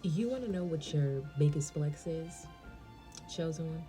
You want to know what your biggest flex is, chosen one?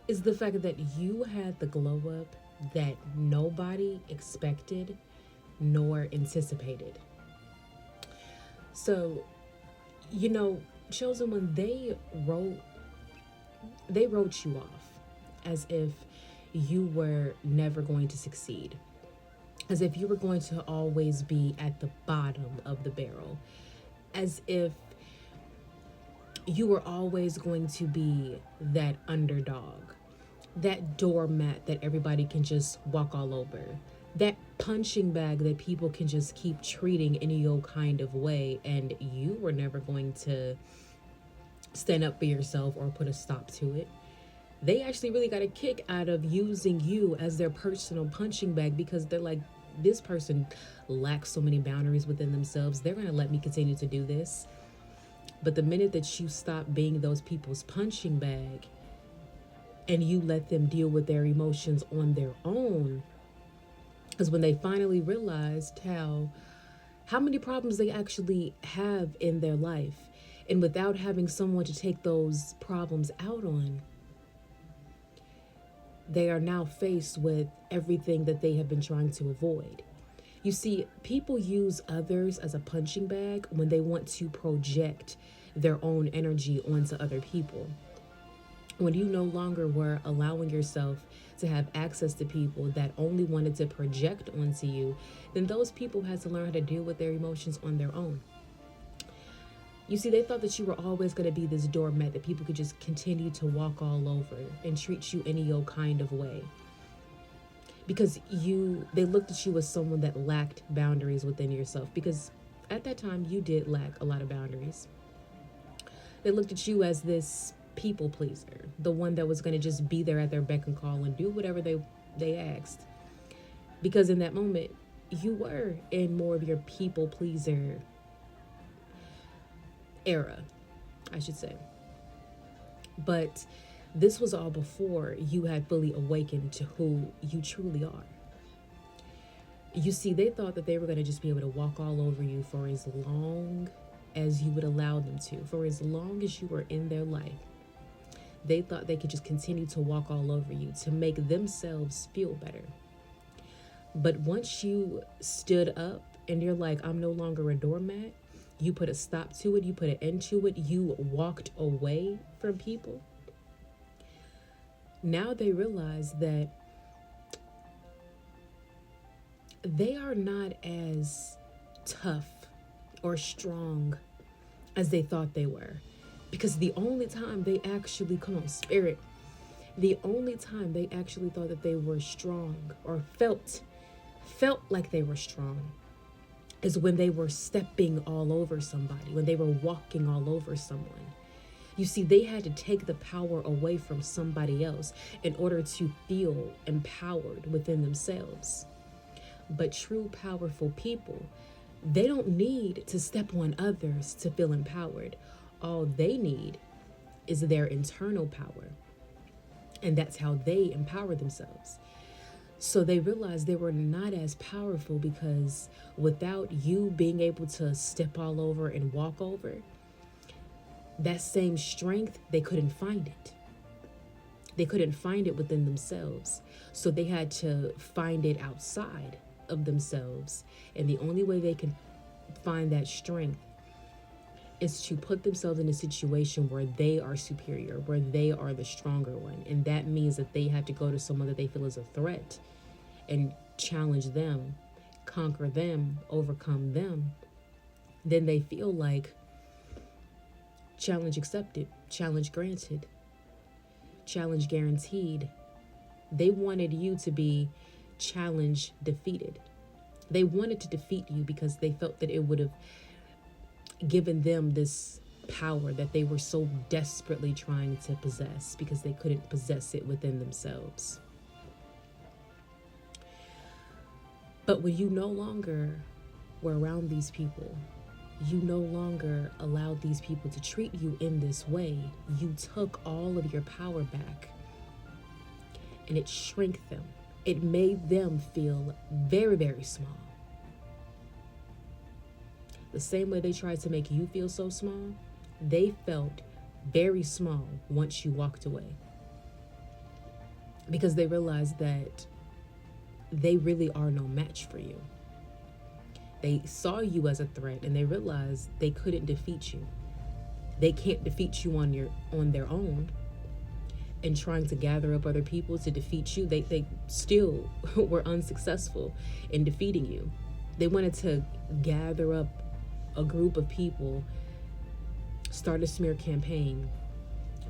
Is the fact that you had the glow up that nobody expected nor anticipated. So, you know, chosen one, they wrote you off as if you were never going to succeed, as if you were going to always be at the bottom of the barrel, as if you were always going to be that underdog, that doormat that everybody can just walk all over, that punching bag that people can just keep treating any old kind of way, and you were never going to stand up for yourself or put a stop to it. They actually really got a kick out of using you as their personal punching bag because they're like, this person lacks so many boundaries within themselves. They're going to let me continue to do this. But the minute that you stop being those people's punching bag and you let them deal with their emotions on their own, is when they finally realized how many problems they actually have in their life. And without having someone to take those problems out on, they are now faced with everything that they have been trying to avoid. You see, people use others as a punching bag when they want to project their own energy onto other people. When you no longer were allowing yourself to have access to people that only wanted to project onto you, then those people had to learn how to deal with their emotions on their own. You see, they thought that you were always going to be this doormat that people could just continue to walk all over and treat you any old kind of way. Because they looked at you as someone that lacked boundaries within yourself. Because at that time, you did lack a lot of boundaries. They looked at you as this people pleaser, the one that was going to just be there at their beck and call and do whatever they asked. Because in that moment, you were in more of your people pleaser era, I should say. But this was all before you had fully awakened to who you truly are. You see, they thought that they were going to just be able to walk all over you for as long as you would allow them to, for as long as you were in their life. They thought they could just continue to walk all over you to make themselves feel better. But once you stood up and you're like, I'm no longer a doormat, you put a stop to it, you put an end to it, you walked away from people. Now they realize that they are not as tough or strong as they thought they were. Because the only time they actually, come on, spirit, the only time they actually thought that they were strong or felt like they were strong is when they were stepping all over somebody, when they were walking all over someone. You see, they had to take the power away from somebody else in order to feel empowered within themselves. But true powerful people, they don't need to step on others to feel empowered. All they need is their internal power. And that's how they empower themselves. So they realized they were not as powerful because without you being able to step all over and walk over, that same strength, they couldn't find it. They couldn't find it within themselves. So they had to find it outside of themselves. And the only way they can find that strength is to put themselves in a situation where they are superior, where they are the stronger one. And that means that they have to go to someone that they feel is a threat and challenge them, conquer them, overcome them. Then they feel like challenge accepted, challenge granted, challenge guaranteed. They wanted you to be challenge defeated. They wanted to defeat you because they felt that it would have given them this power that they were so desperately trying to possess because they couldn't possess it within themselves. But when you no longer were around these people, you no longer allowed these people to treat you in this way, you took all of your power back and it shrank them. It made them feel very, very small. The same way they tried to make you feel so small, they felt very small once you walked away. Because they realized that they really are no match for you. They saw you as a threat and they realized they couldn't defeat you. They can't defeat you on their own. And trying to gather up other people to defeat you, they still were unsuccessful in defeating you. They wanted to gather up a group of people, start a smear campaign,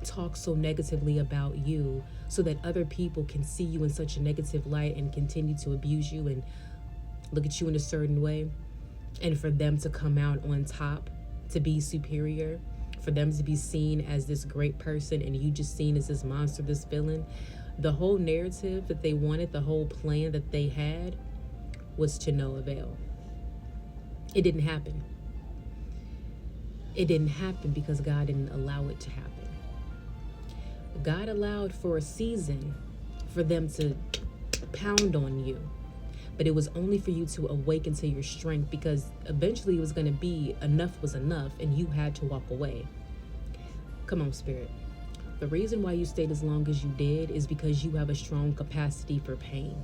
talk so negatively about you so that other people can see you in such a negative light and continue to abuse you and look at you in a certain way, and for them to come out on top, to be superior, for them to be seen as this great person and you just seen as this monster, this villain. The whole narrative that they wanted, the whole plan that they had was to no avail. It didn't happen. It didn't happen because God didn't allow it to happen. God allowed for a season for them to pound on you, but it was only for you to awaken to your strength, because eventually it was going to be enough was enough and you had to walk away. Come on, Spirit. The reason why you stayed as long as you did is because you have a strong capacity for pain.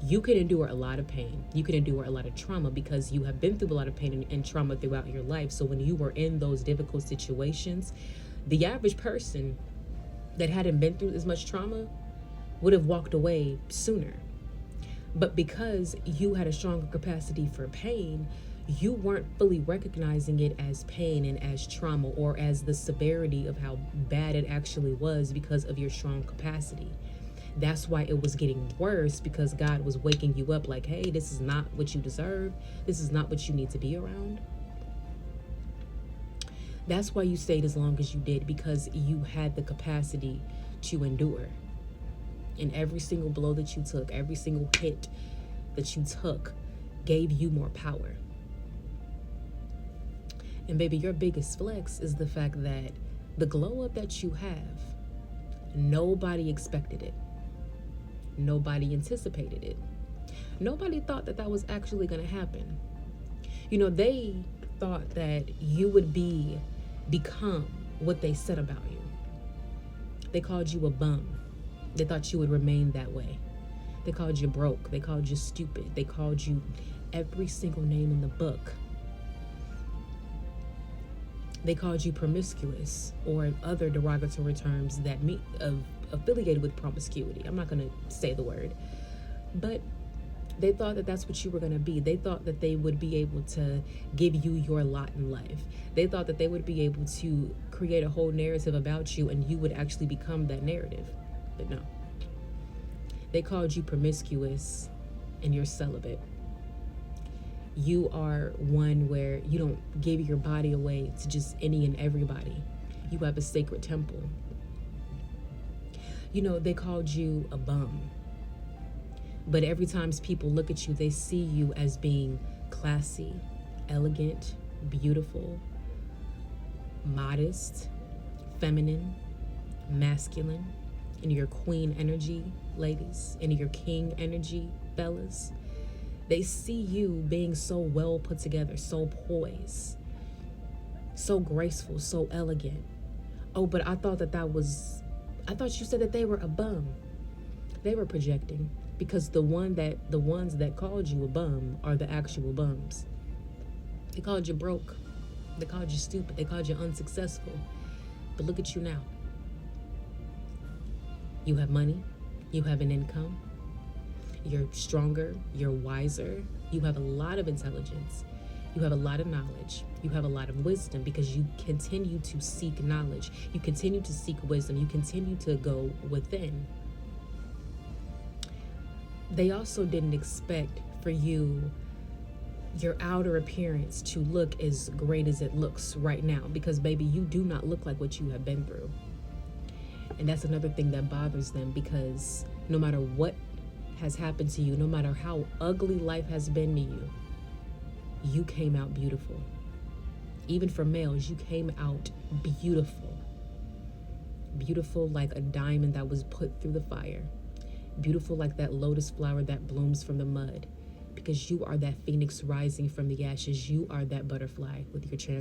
You can endure a lot of pain. You can endure a lot of trauma because you have been through a lot of pain and trauma throughout your life. So when you were in those difficult situations, the average person that hadn't been through as much trauma would have walked away sooner. But because you had a stronger capacity for pain, you weren't fully recognizing it as pain and as trauma or as the severity of how bad it actually was because of your strong capacity. That's why it was getting worse, because God was waking you up like, hey, this is not what you deserve. This is not what you need to be around. That's why you stayed as long as you did, because you had the capacity to endure. And every single blow that you took, every single hit that you took gave you more power. And baby, your biggest flex is the fact that the glow up that you have, nobody expected it. Nobody anticipated it. Nobody thought that that was actually going to happen. You know, they thought that you would become what they said about you. They called you a bum. They thought you would remain that way. They called you broke. They called you stupid. They called you every single name in the book. They called you promiscuous or other derogatory terms that affiliated with promiscuity. I'm not going to say the word, but they thought that that's what you were going to be. They thought that they would be able to give you your lot in life. They thought that they would be able to create a whole narrative about you and you would actually become that narrative. But no. They called you promiscuous and you're celibate. You are one where you don't give your body away to just any and everybody. You have a sacred temple. You know, they called you a bum. But every time people look at you, they see you as being classy, elegant, beautiful, modest, feminine, masculine, in your queen energy, ladies, in your king energy, fellas. They see you being so well put together, so poised, so graceful, so elegant. Oh, but I thought you said that they were a bum. They were projecting, because the ones that called you a bum are the actual bums. They called you broke. They called you stupid. They called you unsuccessful. But look at you now. You have money. You have an income. You're stronger. You're wiser. You have a lot of intelligence. You have a lot of knowledge. You have a lot of wisdom, because you continue to seek knowledge. You continue to seek wisdom. You continue to go within. They also didn't expect for your outer appearance to look as great as it looks right now, because baby, you do not look like what you have been through. And that's another thing that bothers them, because no matter what has happened to you, no matter how ugly life has been to you, you came out beautiful. Even for males, you came out beautiful. Beautiful like a diamond that was put through the fire. Beautiful like that lotus flower that blooms from the mud. because you are that phoenix rising from the ashes. You are that butterfly with your chance.